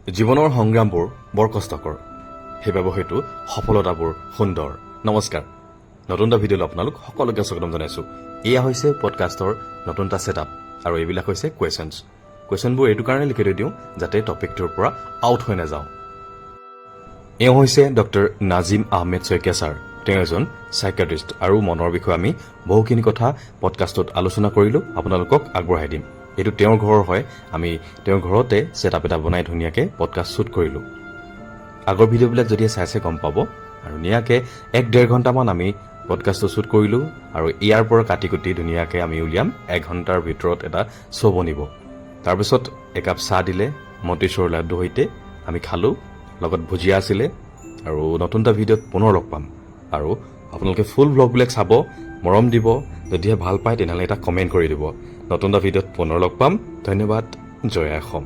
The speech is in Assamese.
জীৱনৰ সংগ্ৰামবোৰ বৰ কষ্টকৰ, সেইবাবে হয়তো সফলতাবোৰ সুন্দৰ। নমস্কাৰ, নতুন এটা ভিডিঅ'লৈ আপোনালোক সকলোকে স্বাগতম জনাইছোঁ। এয়া হৈছে পডকাষ্টৰ নতুন এটা ছেটআপ আৰু এইবিলাক হৈছে কুৱেশ্যনবোৰ এইটো কাৰণে লিখি থৈ দিওঁ যাতে টপিকটোৰ পৰা আউট হৈ নাযাওঁ। এওঁ হৈছে ডক্টৰ নাজিম আহমেদ শইকীয়া ছাৰ। তেওঁ এজন চাইকিয়াট্ৰিষ্ট আৰু মনৰ বিষয়ে আমি বহুখিনি কথা পডকাষ্টত আলোচনা কৰিলোঁ, আপোনালোকক আগবঢ়াই দিম। এইটো তেওঁৰ ঘৰ হয়, আমি তেওঁৰ ঘৰতে ছেটআপ এটা বনাই ধুনীয়াকৈ পডকাষ্ট শ্বুট কৰিলোঁ। আগৰ ভিডিঅ'বিলাক যদি চাইছে গম পাব। আৰু ধুনীয়াকৈ 1-1.5 ঘণ্টামান আমি পডকাষ্টটো শ্বুট কৰিলোঁ আৰু ইয়াৰ পৰা কাটি কুটি ধুনীয়াকৈ আমি উলিয়াম 1 ঘণ্টাৰ ভিতৰত এটা শ্ব' বনিব। তাৰপিছত একাপ চাহ দিলে মটিচুৰৰ লাড্ডুৰ সৈতে আমি খালোঁ, লগত ভুজিয়া আছিলে। আৰু নতুন এটা ভিডিঅ'ত পুনৰ লগ পাম। আৰু আপোনালোকে ফুল ব্লগবিলাক চাব, মৰম দিব, যদিহে ভাল পায় তেনেহ'লে এটা কমেণ্ট কৰি দিব। নতুন এটা ভিডিঅ'ত পুনৰ লগ পাম। ধন্যবাদ। জয় অসম।